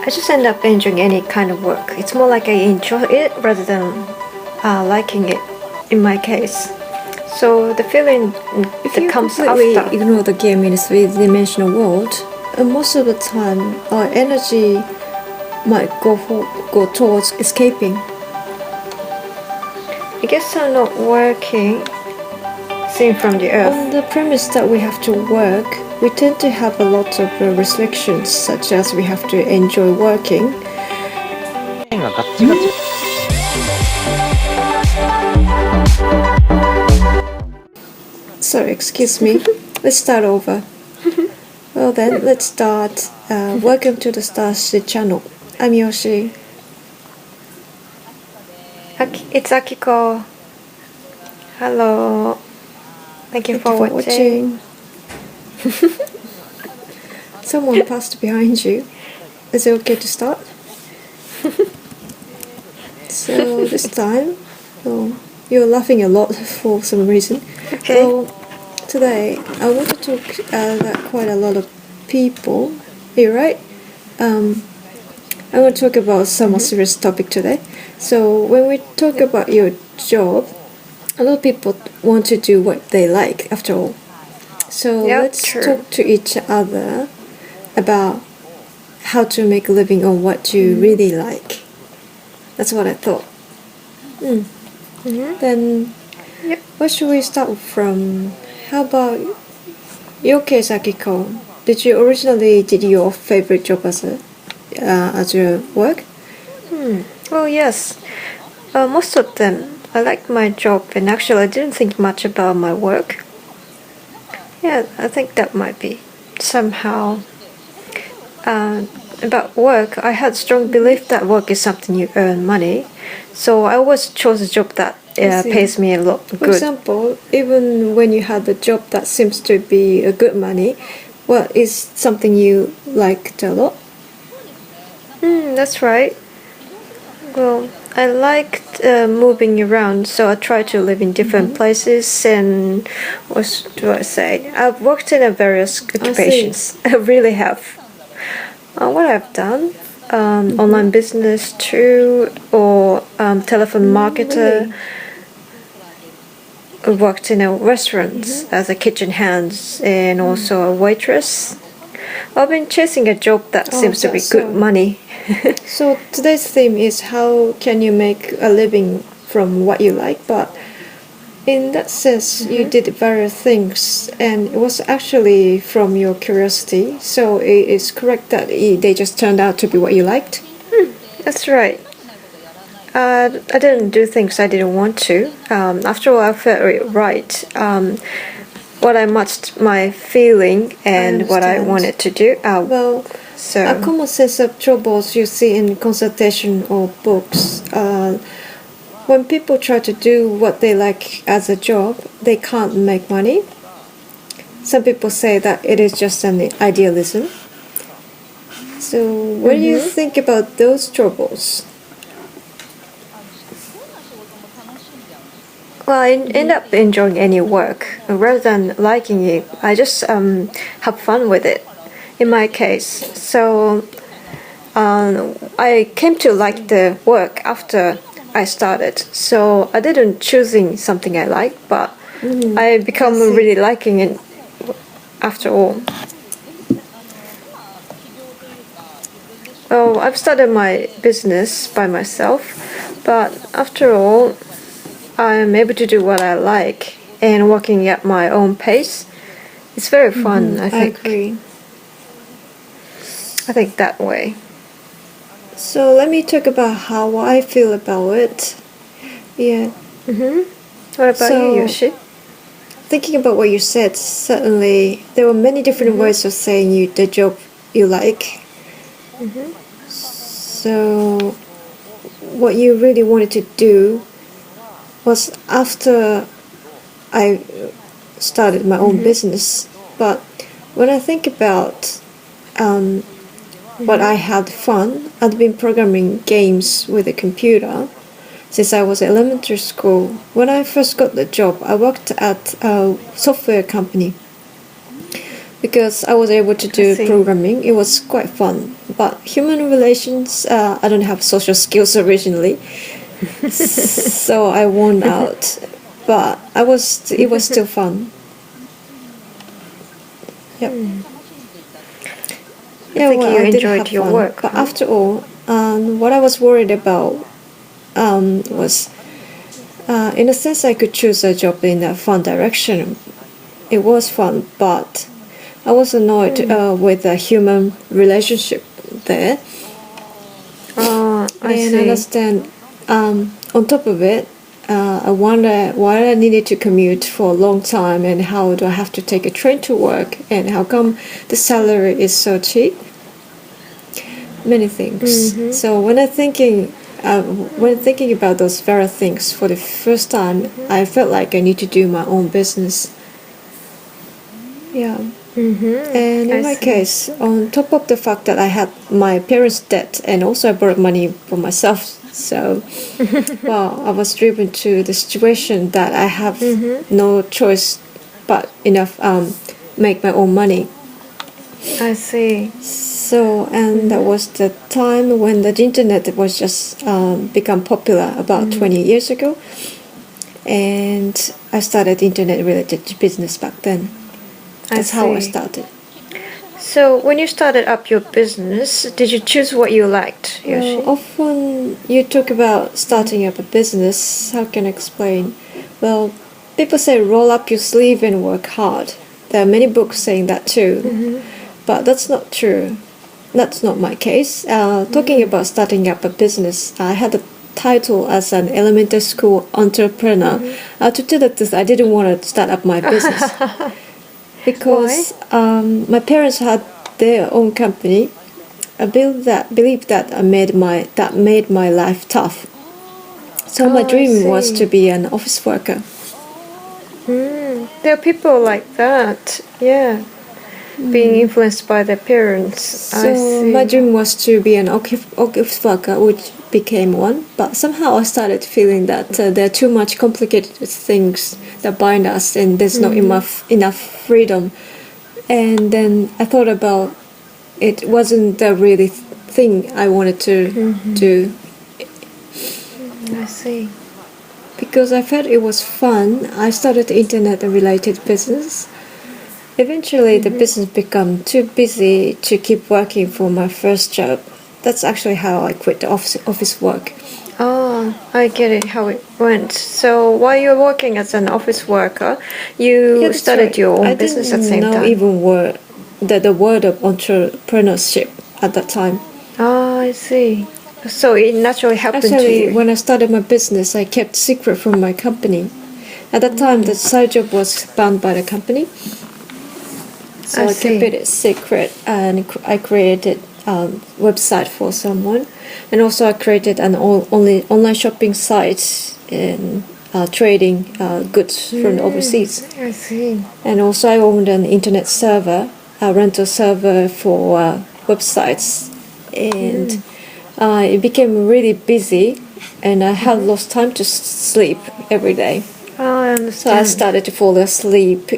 I just end up enjoying any kind of work. It's more like I enjoy it rather than liking it in my case. So the feeling that comes after. If you completely ignore the game in a three-dimensional world, most of the time our energy might go towards escaping. I guess I'm not working, seen from the earth. On the premise that we have to work, we tend to have a lot of restrictions, such as we have to enjoy working. Sorry, excuse me. Let's start over. Well then, let's start. Welcome to the Starseed channel. I'm Yoshi. It's Akiko. Hello. Thank you for watching. Someone passed behind you. Is it okay to start? So this time, you're laughing a lot for some reason. Okay. Well, today I want to talk that quite a lot of people. You're right. I want to talk about some serious topic today. So when we talk about your job, a lot of people want to do what they like after all. So let's talk to each other about how to make a living on what you really like. That's what I thought. Then where should we start from? How about your case, Akiko? Did you originally did your favorite job as your work? Well, yes. Most of them. I liked my job, and actually I didn't think much about my work. Yeah, I think that might be somehow. About work, I had strong belief that work is something you earn money. So I always chose a job that pays me a lot good. For example, even when you had a job that seems to be a good money, what is something you liked a lot? That's right. Well, I liked moving around, so I tried to live in different places. And what do I say? I've worked in various occupations. I really have. What I've done, online business too, or telephone marketer. Really? I worked in a restaurant as a kitchen hand and also a waitress. I've been chasing a job that seems to be good money. So today's theme is how can you make a living from what you like, but in that sense you did various things and it was actually from your curiosity, so it is correct that they just turned out to be what you liked? That's right. I didn't do things I didn't want to. After all, I felt it right. What I matched my feeling and what I wanted to do. So a common sense of troubles you see in consultation or books. When people try to do what they like as a job, they can't make money. Some people say that it is just an idealism. So what do you think about those troubles? Well, I end up enjoying any work. Rather than liking it, I just have fun with it, in my case. So I came to like the work after I started. So I didn't choosing something I like, but I become really liking it after all. Well, I've started my business by myself, but after all, I'm able to do what I like and working at my own pace. It's very fun, I think. I agree. I think that way. So let me talk about how I feel about it. Yeah. What about you, Yoshi? Thinking about what you said, certainly there were many different ways of saying the job you like. So what you really wanted to do was after I started my own business. But when I think about what I had fun, I'd been programming games with a computer since I was in elementary school. When I first got the job, I worked at a software company because I was able to do programming. It was quite fun. but human relations, I don't have social skills originally, so I won out. But it was still fun. Yep. I think you enjoyed your work. But after all, what I was worried about was, in a sense, I could choose a job in a fun direction. It was fun, but I was annoyed with the human relationship there. I and I understand. On top of it, I wonder why I needed to commute for a long time, and how do I have to take a train to work, and how come the salary is so cheap. Many things. So when thinking about those very things for the first time, I felt like I need to do my own business. Yeah. And in my case, on top of the fact that I had my parents' debt, and also I borrowed money for myself, so well, I was driven to the situation that I have no choice but enough make my own money. I see. So, and that was the time when the internet was just become popular about 20 years ago, and I started internet-related business back then. That's how I started. So, when you started up your business, did you choose what you liked, Yoshi? Often you talk about starting up a business. How can I explain? Well, people say roll up your sleeve and work hard. There are many books saying that too, but that's not true. That's not my case. Talking about starting up a business, I had a title as an elementary school entrepreneur. To tell the truth, I didn't want to start up my business. Because my parents had their own company. I believe that made my life tough. So my dream was to be an office worker. There are people like that, yeah, being influenced by their parents. So my dream was to be an office worker, which became one. But somehow I started feeling that there are too much complicated things that bind us, and there's not enough freedom. And then I thought about it wasn't the really thing I wanted to do. I see. Because I felt it was fun, I started internet-related business. Eventually, the business became too busy to keep working for my first job. That's actually how I quit the office work. Oh, I get it, how it went. So while you're working as an office worker, you started your own business at the same time. I didn't know even the word of entrepreneurship at that time. Oh, I see. So it naturally happened to you. When I started my business, I kept secret from my company. At that time, the side job was banned by the company. So I kept it secret, and I created a website for someone, and also I created an online shopping site and trading goods from overseas. I see. And also I owned an internet server, a rental server for websites, and it became really busy, and I had lost time to sleep every day. Oh, I understand. So I started to fall asleep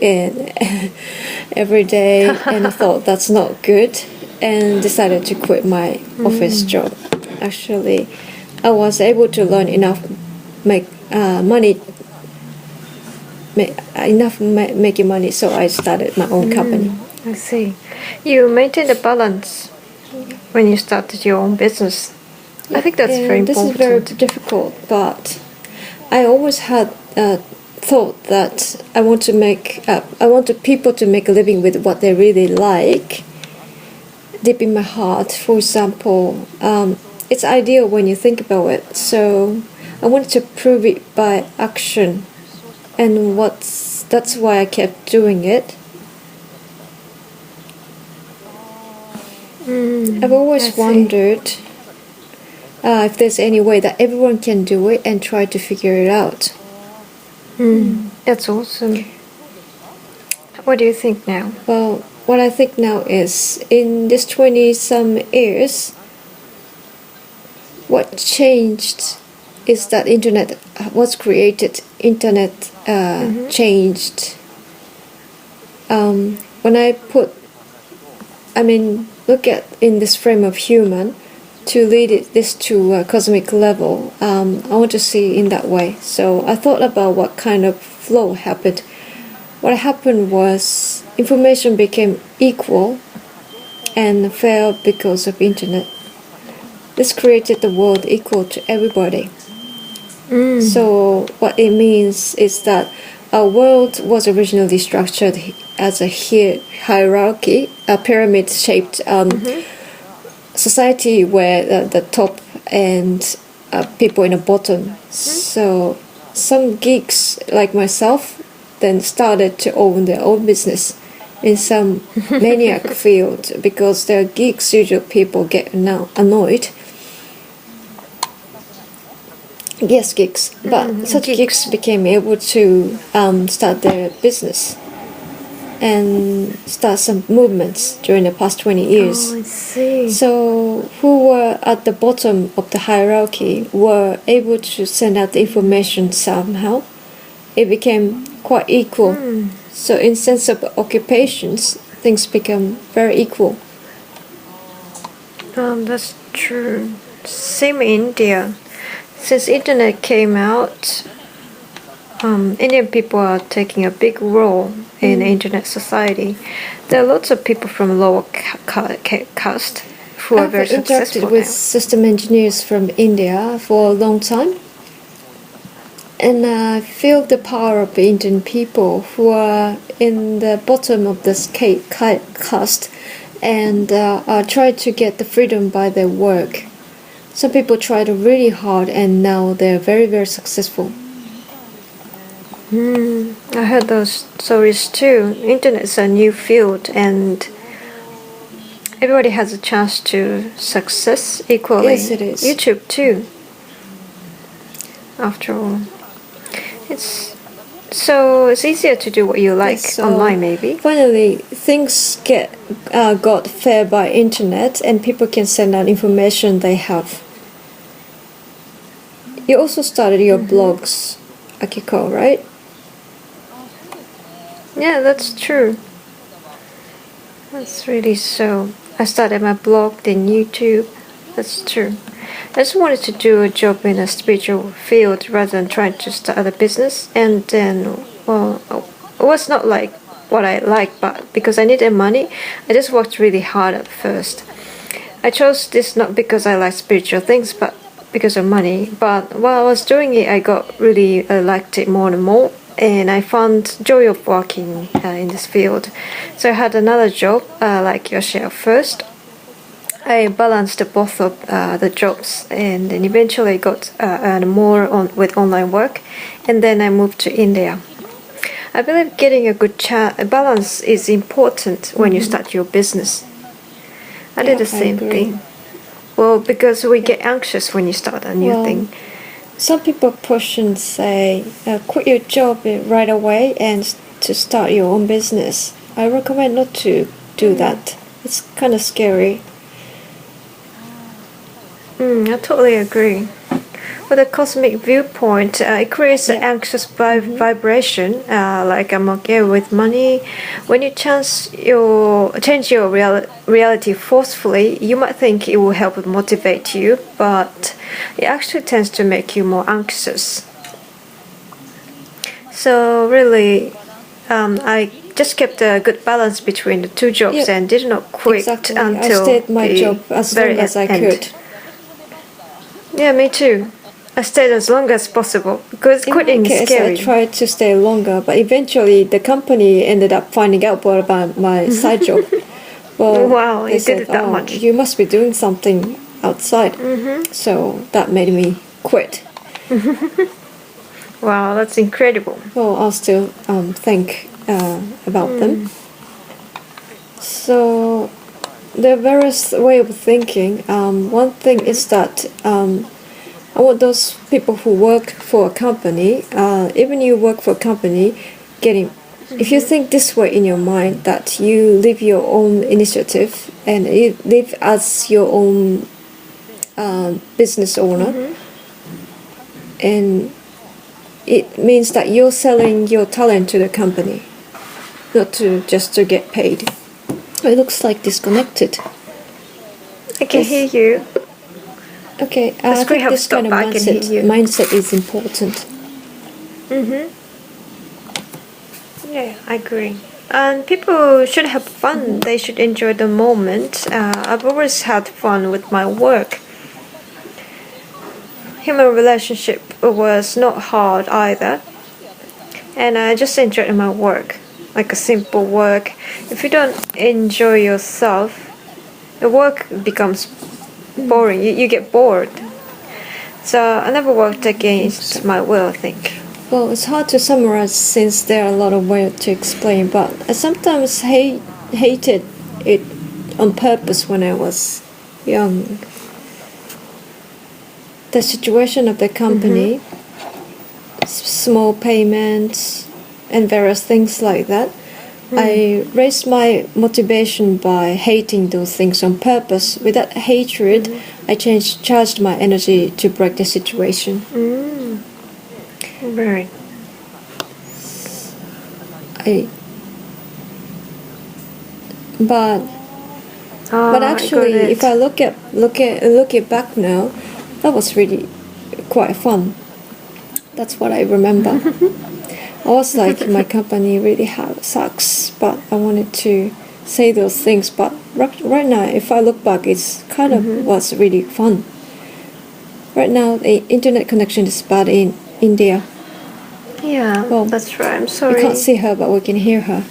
every day, and I thought that's not good, and decided to quit my office job. Actually, I was able to learn enough making money, so I started my own company. I see. You maintained a balance when you started your own business. I think that's very important. This is very difficult, but I always had thought that I wanted people to make a living with what they really like. Deep in my heart, for example, it's ideal when you think about it. So I wanted to prove it by action, and that's why I kept doing it. I've always wondered if there's any way that everyone can do it, and try to figure it out. That's awesome. What do you think now? Well, what I think now is, in this 20-some years, what changed is that internet was created. Internet changed. When I put look at in this frame of human, to lead this to a cosmic level. I want to see in that way. So I thought about what kind of flow happened. What happened was information became equal and fair because of internet. This created the world equal to everybody. So what it means is that our world was originally structured as a hierarchy, a pyramid-shaped society where the top and people in the bottom. So some geeks like myself then started to own their own business in some maniac field, because the geeks, usually people get now annoyed. Yes, geeks. But such geeks became able to start their business and start some movements during the past 20 years. Oh, I see. So who were at the bottom of the hierarchy were able to send out the information somehow. It became quite equal. So in sense of occupations, things become very equal. That's true. Same in India. Since internet came out, Indian people are taking a big role in internet society. There are lots of people from lower caste who are very successful I've interacted with now. system engineers from India for a long time, and I feel the power of the Indian people who are in the bottom of this caste and are trying to get the freedom by their work. Some people tried really hard and now they're very, very successful. I heard those stories too. Internet is a new field and everybody has a chance to success equally. Yes, it is. YouTube too. After all, it's easier to do what you like online, maybe. Finally, things got fair by internet, and people can send out information they have. You also started your blogs, Akiko, right? Yeah, that's true. That's really so. I started my blog, then YouTube. That's true. I just wanted to do a job in a spiritual field rather than trying to start a business. And then, well, it was not like what I liked, but because I needed money, I just worked really hard at first. I chose this not because I like spiritual things, but because of money. But while I was doing it, I got really liked it more and more. And I found joy of working in this field. So I had another job like Yoshi at first. I balanced both of the jobs, and then eventually got earn more with online work, and then I moved to India. I believe getting a good balance is important when you start your business. I did the same thing. Well, because we get anxious when you start a new thing. Some people push and say, quit your job right away and to start your own business. I recommend not to do that. It's kind of scary. I totally agree. With a cosmic viewpoint, it creates an anxious vibration, like I'm okay with money. When you change your reality forcefully, you might think it will help motivate you, but it actually tends to make you more anxious. So really, I just kept a good balance between the two jobs and did not quit until I stayed my job as long as I could. Yeah, me too. I stayed as long as possible because quitting is scary. I tried to stay longer, but eventually the company ended up finding out about my side job. Well, wow, you did it that much. You must be doing something outside. So that made me quit. Wow, that's incredible. Well, I'll still think about them. So there are various ways of thinking. One thing is that I want those people who work for a company, even you work for a company, if you think this way in your mind, that you live your own initiative and you live as your own business owner, and it means that you're selling your talent to the company, not just to get paid. It looks like disconnected. I can hear you. Okay, I think this kind of mindset is important. Yeah, I agree. And people should have fun. They should enjoy the moment. I've always had fun with my work. Human relationship was not hard either. And I just enjoyed my work, like a simple work. If you don't enjoy yourself, the work becomes boring. You get bored. So I never worked against my will, I think. Well, it's hard to summarize since there are a lot of ways to explain, but I sometimes hated it on purpose when I was young. The situation of the company, small payments, and various things like that. I raised my motivation by hating those things on purpose. With that hatred, I charged my energy to break the situation. Right. But actually, if I look it back now, that was really quite fun. That's what I remember. I was like, my company really sucks, but I wanted to say those things. But right now, if I look back, it's kind of was really fun. Right now, the internet connection is bad in India. Yeah, well, that's right. I'm sorry. We can't see her, but we can hear her.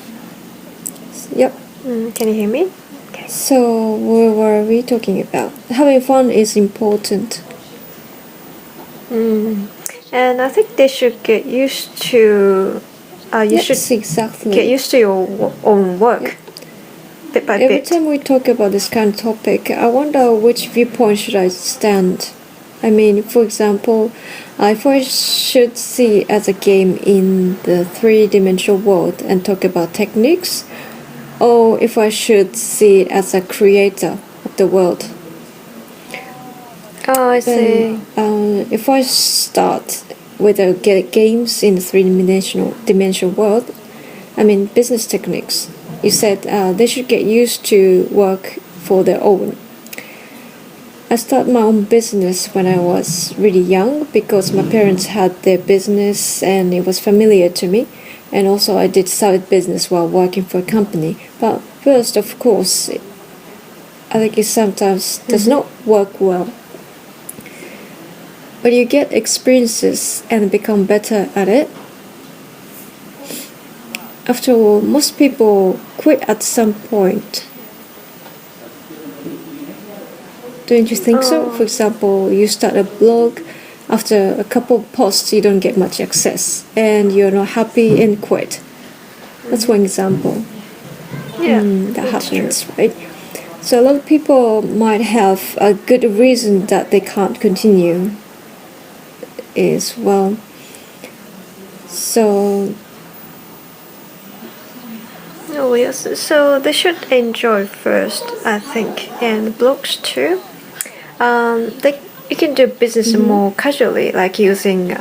Yep. Can you hear me? Okay. So, what were we talking about? Having fun is important. And I think they should get used to. Exactly. Get used to your own work. Bit by bit. Every time we talk about this kind of topic, I wonder which viewpoint should I stand. I mean, for example, if I should see as a game in the three-dimensional world and talk about techniques, or if I should see it as a creator of the world. Oh, I see. If I start with games in the three-dimensional world, I mean business techniques. You said they should get used to work for their own. I started my own business when I was really young because my parents had their business and it was familiar to me. And also I did side business while working for a company. But first, of course, I think it sometimes does not work well. But you get experiences and become better at it. After all, most people quit at some point. Don't you think so? For example, you start a blog, after a couple of posts you don't get much access and you're not happy and quit. That's one example. Yeah, that happens, right? So a lot of people might have a good reason that they can't continue as well. So oh yes, so they should enjoy first, I think, and blogs too. You can do business more casually, like using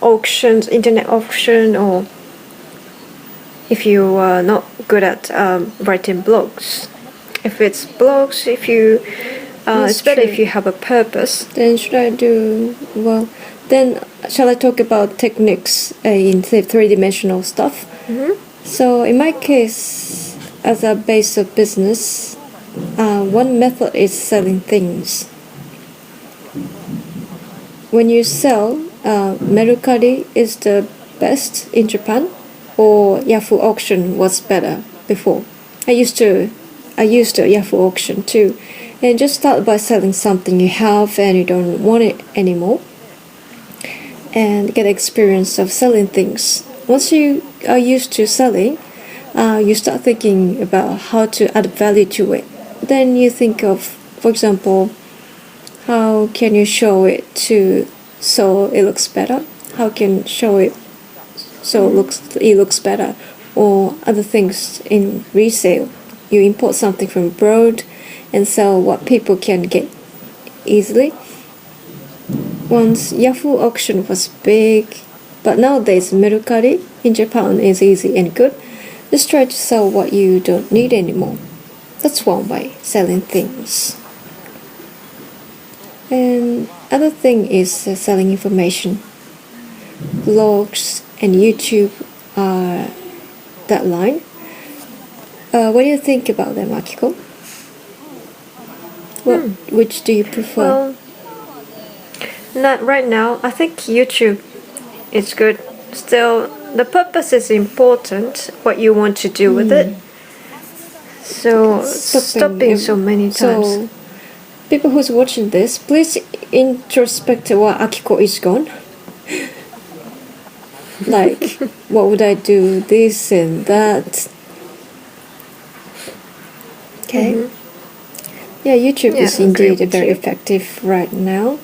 auctions, internet auction, or if you are not good at writing blogs. If it's blogs, it's better if you have a purpose. Then should I do Then shall I talk about techniques in three-dimensional stuff? So in my case, as a base of business, one method is selling things. When you sell, Mercari is the best in Japan, or Yahoo auction was better before. I used a Yahoo auction too, and just start by selling something you have and you don't want it anymore, and get experience of selling things. Once you are used to selling, you start thinking about how to add value to it. Then you think of, for example, how can you show it so it looks better? How can you show it so it looks better? Or other things in resale. You import something from abroad and sell what people can get easily. Once Yahoo auction was big, but nowadays Mercari in Japan is easy and good. Just try to sell what you don't need anymore. That's one way, selling things. And other thing is selling information. Blogs and YouTube are that line. What do you think about them, Akiko? Which do you prefer? Well, not right now. I think YouTube is good. Still, the purpose is important, what you want to do with it. So, stopping so many times. So, people who's watching this, please introspect what Akiko is gone. Like, what would I do? This and that. Okay. Yeah, YouTube is indeed very effective right now.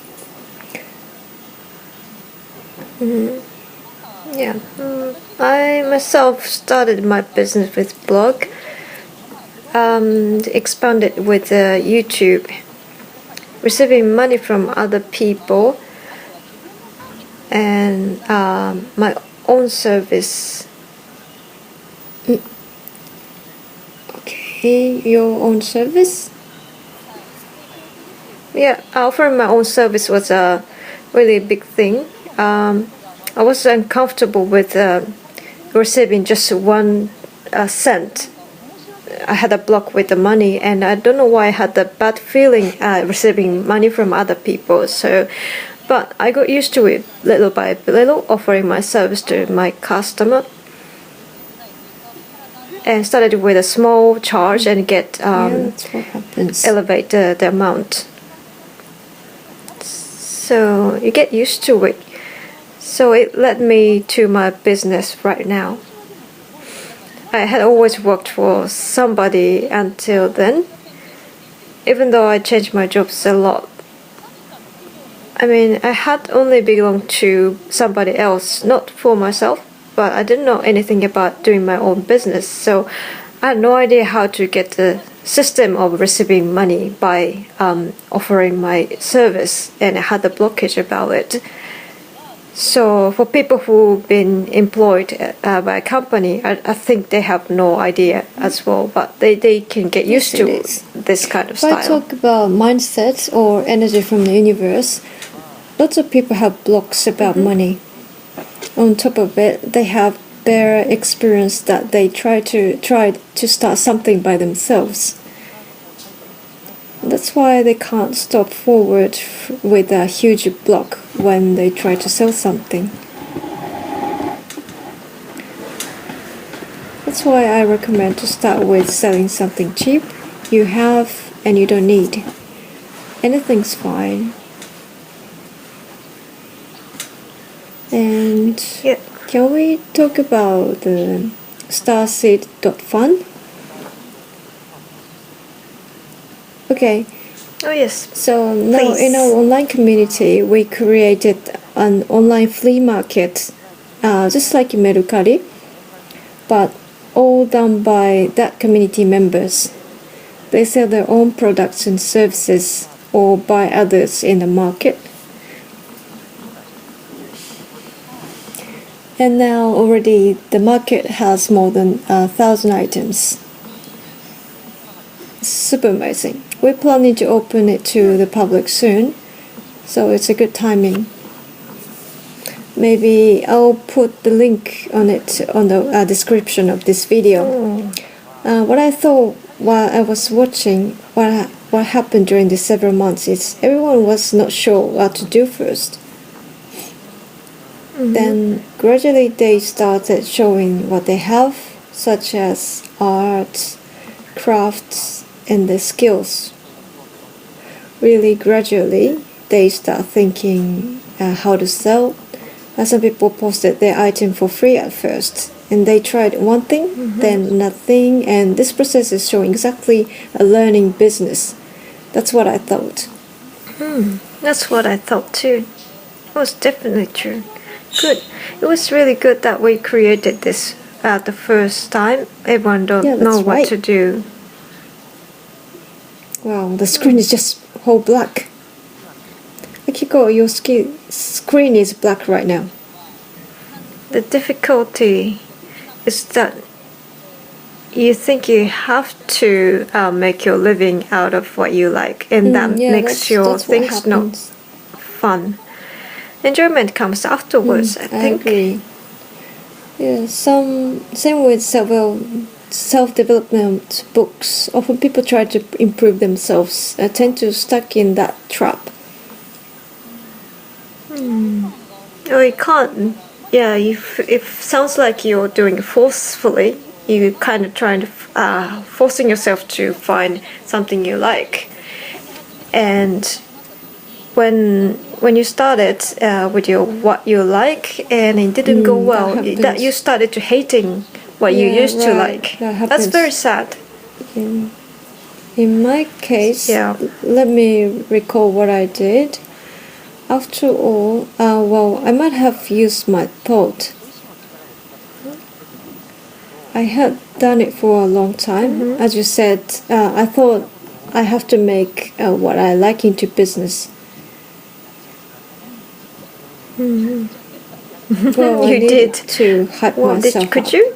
Yeah. I myself started my business with blog, expanded with YouTube, receiving money from other people, and my own service. Okay, your own service? Yeah, offering my own service was a really big thing. I was uncomfortable with receiving just 1 cent. I had a block with the money, and I don't know why I had the bad feeling receiving money from other people. But I got used to it little by little, offering my service to my customer, and started with a small charge and get that's what happens. elevate the amount. So you get used to it. So it led me to my business right now. I had always worked for somebody until then, even though I changed my jobs a lot. I mean, I had only belonged to somebody else, not for myself, but I didn't know anything about doing my own business, so I had no idea how to get the system of receiving money by offering my service, and I had a blockage about it. So for people who've been employed by a company, I think they have no idea as well, but they can get used to this kind of style. If I talk about mindset or energy from the universe, lots of people have blocks about money. On top of it, they have their experience that they try to start something by themselves. That's why they can't stop forward with a huge block when they try to sell something. That's why I recommend to start with selling something cheap you have and you don't need. Anything's fine. And can we talk about the StarSeed.fun? Okay. Oh yes. So now in our online community, we created an online flea market, just like Mercari, but all done by that community members. They sell their own products and services or buy others in the market. And now already the market has more than 1,000 items. Super amazing. We're planning to open it to the public soon, so it's a good timing. Maybe I'll put the link on it on the description of this video. What I thought while I was watching what happened during these several months is everyone was not sure what to do first. Then gradually they started showing what they have, such as art, crafts, and the skills. Really gradually they start thinking how to sell. Some people posted their item for free at first, and they tried one thing, then nothing, and this process is showing exactly a learning business. That's what I thought. That's what I thought too. It was definitely true. Good. It was really good that we created this the first time. Everyone don't know what to do. Wow, the screen is just whole black. Akiko, your screen is black right now. The difficulty is that you think you have to make your living out of what you like, and that makes your things not fun. Enjoyment comes afterwards, I think. I agree. Yeah, same with self-development books. Often people try to improve themselves, tend to stuck in that trap. Oh, you can't. Yeah, if sounds like you're doing it forcefully, you kind of trying to forcing yourself to find something you like, and when you started with your what you like and it didn't go well, that you started to hating what you used to like. That's very sad. In my case, let me recall what I did. After all, well, I might have used my thought. I had done it for a long time. As you said, I thought I have to make what I like into business. Well, you did to hype myself could you?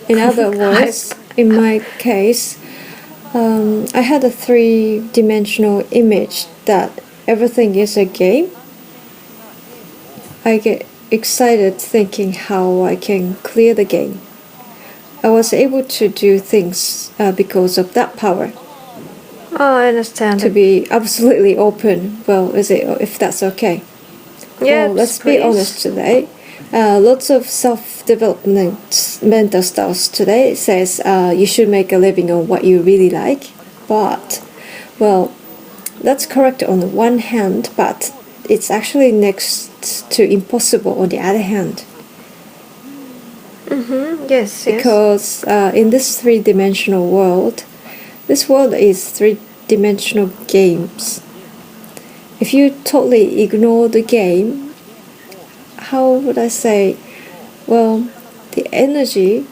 In other words, in my case, I had a 3-dimensional image that everything is a game. I get excited thinking how I can clear the game. I was able to do things because of that power. Oh, I understand. To be absolutely open. Well, if that's okay? Yeah, well, let's be honest today. Lots of self-development mental styles today says you should make a living on what you really like. But, well, that's correct on the one hand, but it's actually next to impossible on the other hand. Yes. Because in this 3-dimensional world, this world is 3-dimensional games. If you totally ignore the game, how would I say? Well, the energy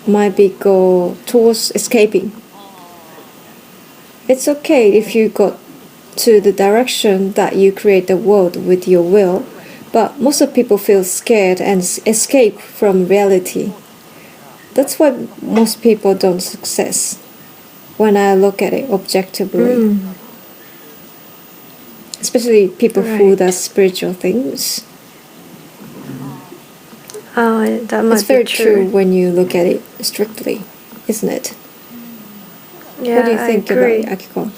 might be go towards escaping. It's okay if you got to the direction that you create the world with your will, but most of people feel scared and escape from reality. That's why most people don't success when I look at it objectively. Especially people who do spiritual things. Oh, that might it's very true when you look at it strictly, isn't it? Yeah, what do you think about it, Akiko?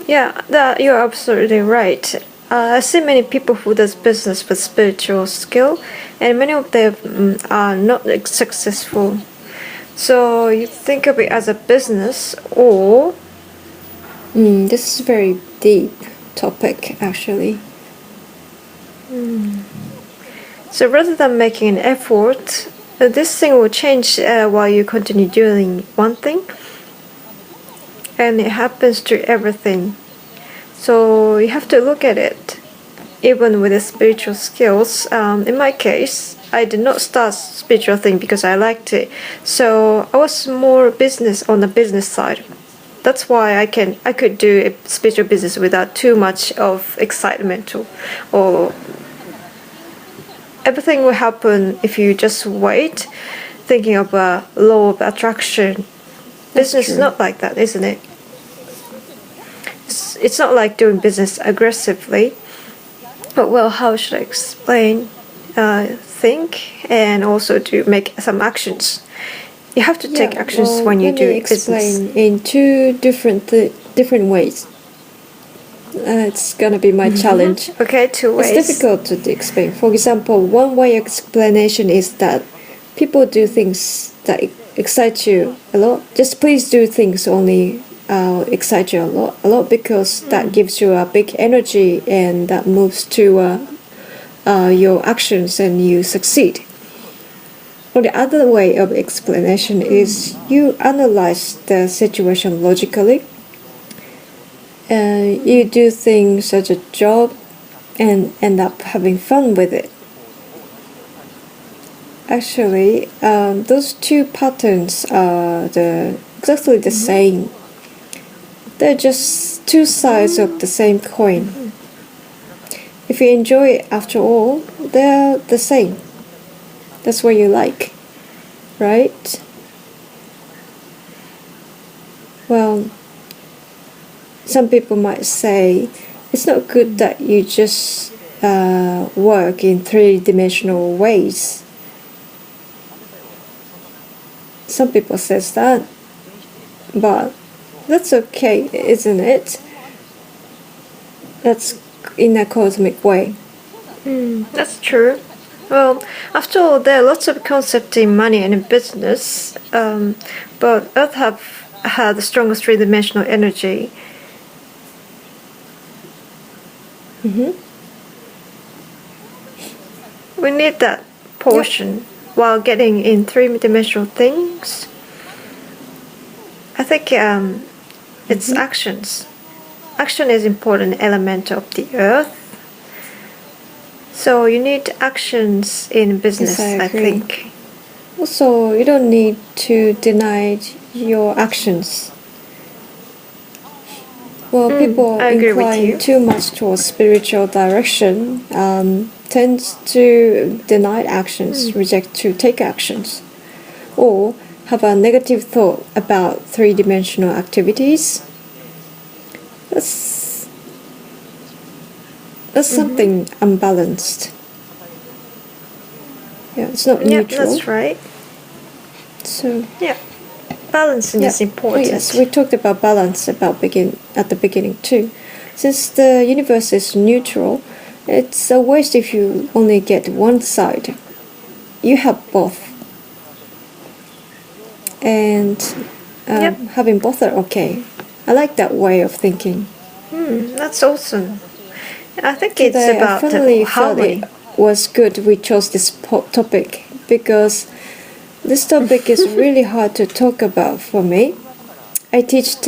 Yeah, you're absolutely right. I see many people who does business with spiritual skill, and many of them are not successful. So you think of it as a business, or this is a very deep topic, actually. So rather than making an effort, this thing will change while you continue doing one thing, and it happens to everything. So you have to look at it, even with the spiritual skills. In my case, I did not start spiritual thing because I liked it. So I was more business on the business side. That's why I could do a spiritual business without too much of excitement or everything will happen if you just wait, thinking of a law of attraction. Business is not like that, isn't it? It's not like doing business aggressively, but well, how should I explain? Think and also to make some actions. You have to take actions when you do business. Let me explain in two different ways. It's gonna be my challenge. Okay, 2 ways. It's difficult to explain. For example, one way explanation is that people do things that excite you a lot. Just please do things only excite you a lot because that gives you a big energy and that moves to your actions and you succeed. Or the other way of explanation is you analyze the situation logically. You do things such a job and end up having fun with it. Actually, those two patterns are exactly the same. They're just two sides of the same coin. if you enjoy it after all, they're the same. That's what you like, right? Well, some people might say it's not good that you just work in three-dimensional ways. Some people says that, but that's okay, isn't it? That's in a cosmic way. That's true. Well, after all, there are lots of concepts in money and in business, but Earth have had the strongest three-dimensional energy. We need that portion while getting in three-dimensional things. I think it's actions. Action is important element of the Earth. So you need actions in business, Yes, I I agree. think. Also, you don't need to deny your actions. Well, people I agree with incline you. too much towards spiritual direction tends to deny actions, reject to take actions, or have a negative thought about three-dimensional activities. That's something unbalanced. Yeah, it's not Yeah, neutral. that's right. So Yeah, balancing is important. Yes, we talked about balance at the beginning too. Since the universe is neutral, it's a waste if you only get one side. You have both, and having both are okay. I like that way of thinking. That's awesome. I think Today, it's about I finally how felt it was good we chose this topic because this topic is really hard to talk about for me. I teach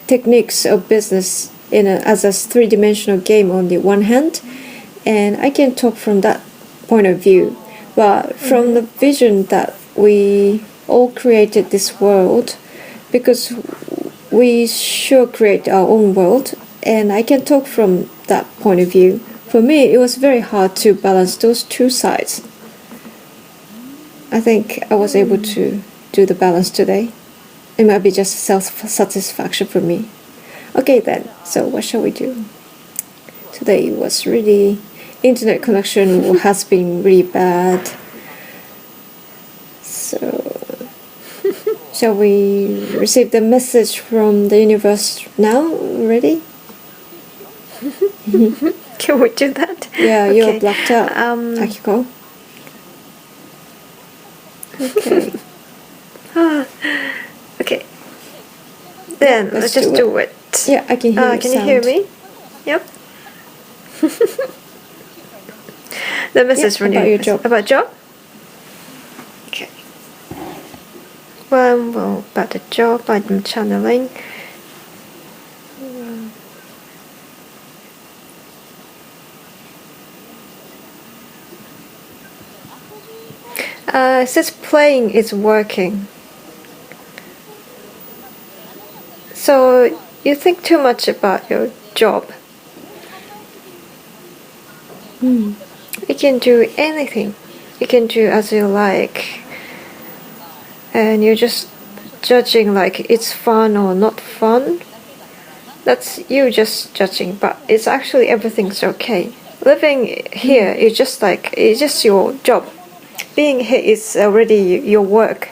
techniques of business as a three-dimensional game on the one hand, and I can talk from that point of view. But from the vision that we all created this world, because we sure create our own world, and I can talk from that point of view. For me, it was very hard to balance those two sides. I think I was able to do the balance today. It might be just self-satisfaction for me. Okay then, so what shall we do? Today was really... internet connection has been really bad. So... shall we receive the message from the universe now? Ready? Can we do that? Yeah, Okay. you're blacked out, Akiko. Okay. Okay. Then let's let's just do it. Yeah, I can hear you. Can you hear me? Yep. The message from about your job. About job? Okay. Well, about the job, I'm channeling. It says playing is working. So you think too much about your job. You can do anything. You can do as you like. And you're just judging like it's fun or not fun. That's you just judging, but it's actually everything's okay. Living here is just it's just your job. Being here is already your work.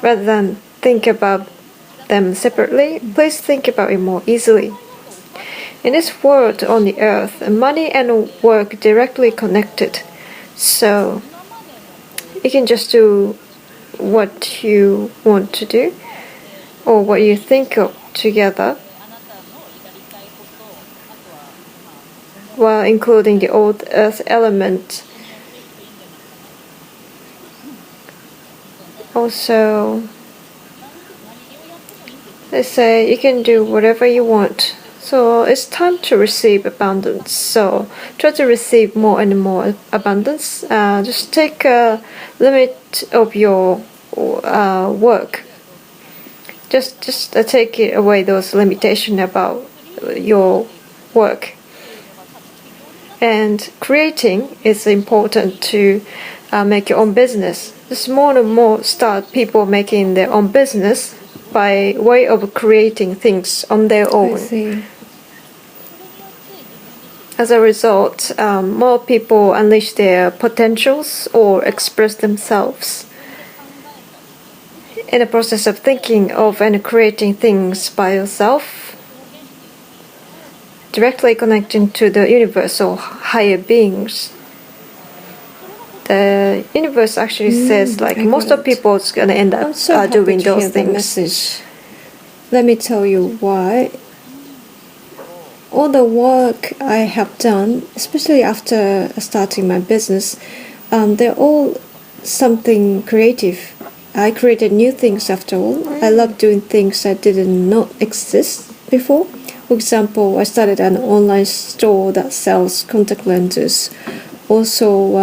Rather than think about them separately, please think about it more easily. In this world on the earth, money and work directly connected. So you can just do what you want to do or what you think of together, while including the old earth element. Also, they say you can do whatever you want. So it's time to receive abundance. So try to receive more and more abundance. Just take a limit of your work. Just take it away those limitations about your work. and creating is important to make your own business. There's more and more people making their own business by way of creating things on their own. I see. As a result, more people unleash their potentials or express themselves in the process of thinking of and creating things by yourself, directly connecting to the universe or higher beings. The universe actually says like most of people is gonna end up doing those things. Message. Let me tell you why. All the work I have done, especially after starting my business, they're all something creative. I created new things after all. I love doing things that did not exist before. For example, I started an online store that sells contact lenses, also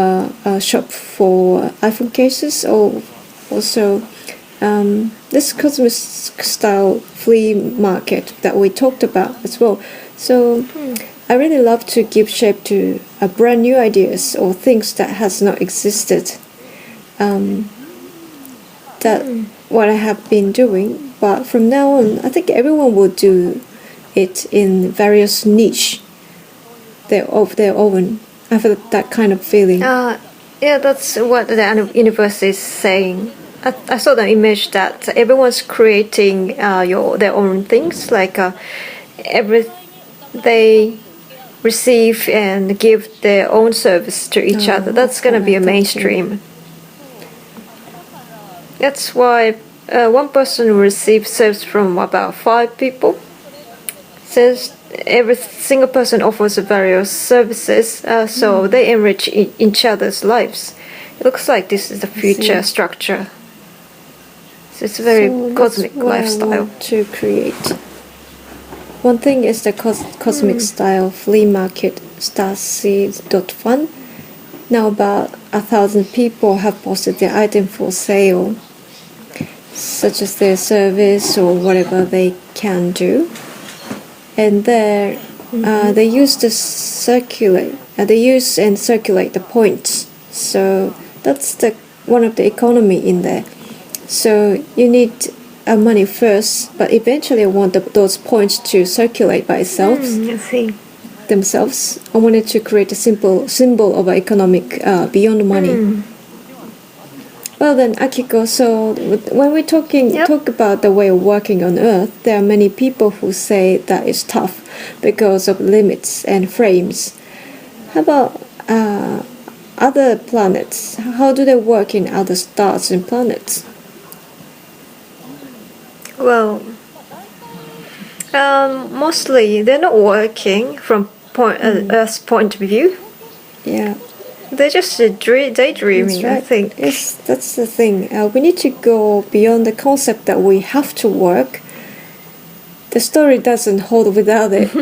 a shop for iPhone cases, or also this cosmic style flea market that we talked about as well. So I really love to give shape to brand new ideas or things that has not existed. That what I have been doing, but from now on, I think everyone will do it in various niche of their own. I have that kind of feeling. Yeah, that's what the universe is saying. I saw the image that everyone's creating their own things, like they receive and give their own service to each other. That's gonna be a mainstream. That's why one person will receive service from about 5 people. Since every single person offers various services, so they enrich each other's lives. It looks like this is the future structure. So it's a very cosmic lifestyle. I want to create. One thing is the cosmic style flea market Starseeds.fun. Now about 1,000 people have posted their item for sale, such as their service or whatever they can do. And there, they use and circulate the points. So that's one of the economy in there. So you need money first, but eventually I want those points to circulate by themselves. I wanted to create a simple symbol of economic beyond money. Well then, Akiko, so when we talk about the way of working on Earth, there are many people who say that it's tough because of limits and frames. How about other planets? How do they work in other stars and planets? Well, mostly they're not working from Earth's point of view. Yeah. They're just daydreaming, right. I think. Yes, that's the thing. We need to go beyond the concept that we have to work. The story doesn't hold without it.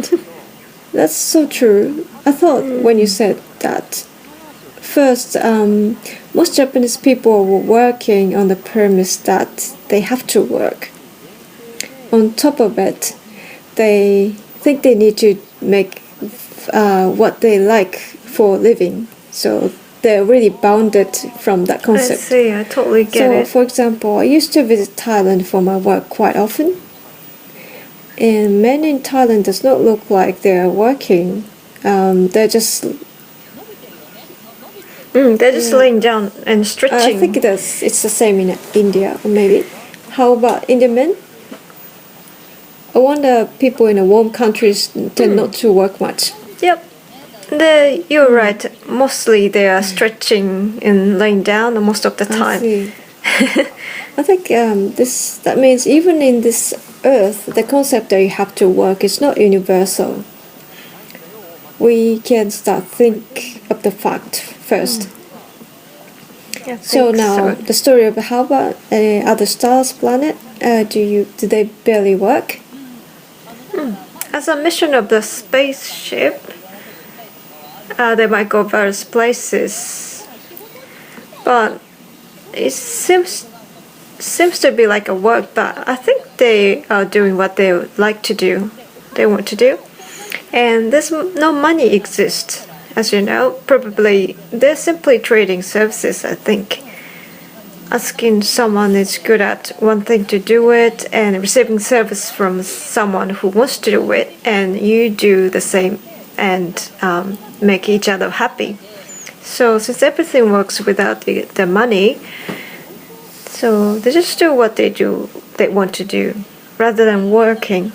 That's so true. I thought when you said that, first, most Japanese people were working on the premise that they have to work. On top of it, they think they need to make what they like for living. So they're really bounded from that concept. I see, I totally get it. So, for example, I used to visit Thailand for my work quite often. And men in Thailand does not look like they're working. They're just laying down and stretching. I think it's the same in India, maybe. How about Indian men? I wonder people in the warm countries tend not to work much. Yep. You're right. Mostly they are stretching and laying down most of the time. I see. I think that means even in this Earth, the concept that you have to work is not universal. We can start think of the fact first. So now the story of how about other stars, planet? Do they barely work? As a mission of the spaceship, they might go various places, but it seems to be like a work. But I think they are doing what they like to do, they want to do, and there's no money exists. as you know, probably they're simply trading services, I think. Asking someone is good at one thing to do it and receiving service from someone who wants to do it, and you do the same and make each other happy. So since everything works without the money, so they just do what they want to do rather than working.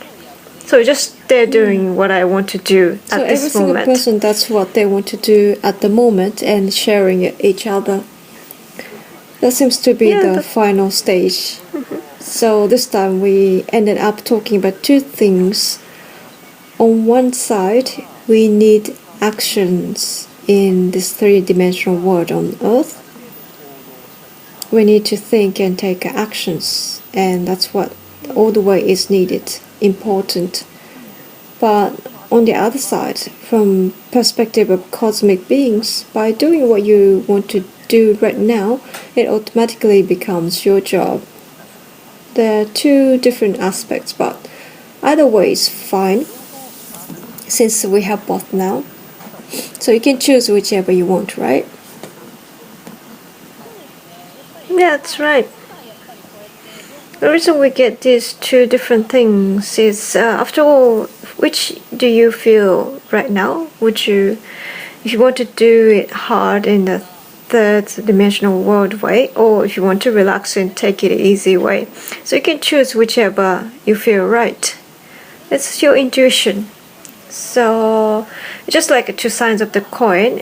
So just they're doing what I want to do at this moment. So every single person, that's what they want to do at the moment, and sharing it each other. That seems to be the final stage. So this time we ended up talking about two things. On one side, we need actions in this three-dimensional world on Earth. We need to think and take actions, and that's what all the way is needed, important. But on the other side, from perspective of cosmic beings, by doing what you want to do right now, it automatically becomes your job. There are two different aspects, but either way is fine, since we have both now. So you can choose whichever you want, right? Yeah, that's right. The reason we get these two different things is, after all, which do you feel right now? Would you, if you want to do it hard in the third dimensional world way, or if you want to relax and take it easy way? So you can choose whichever you feel right. It's your intuition. So just like two sides of the coin,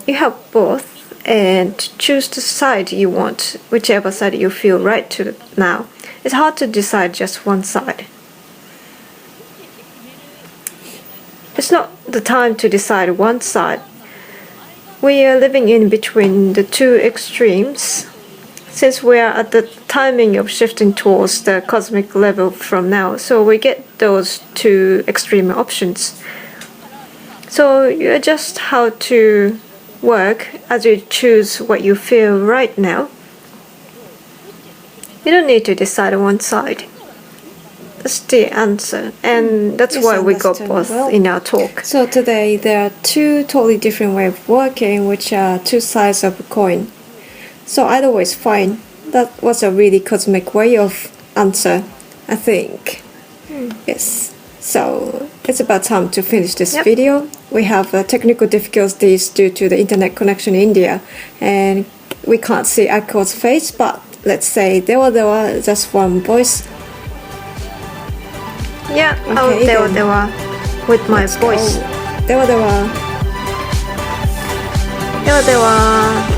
you have both, and choose the side you want, whichever side you feel right to now. It's hard to decide just one side. It's not the time to decide one side. We are living in between the two extremes, since we are at the timing of shifting towards the cosmic level from now. So we get those two extreme options. So you adjust how to work as you choose what you feel right now. You don't need to decide on one side. That's the answer, and that's why we got both in our talk. So today there are two totally different ways of working, which are two sides of a coin. So either way is fine. That was a really cosmic way of answer, I think. Yes. So it's about time to finish this video. We have technical difficulties due to the internet connection in India, and we can't see Akiko's face, but let's say dewa just one voice. Yeah, okay, dewa with my voice. Dewa. Dewa.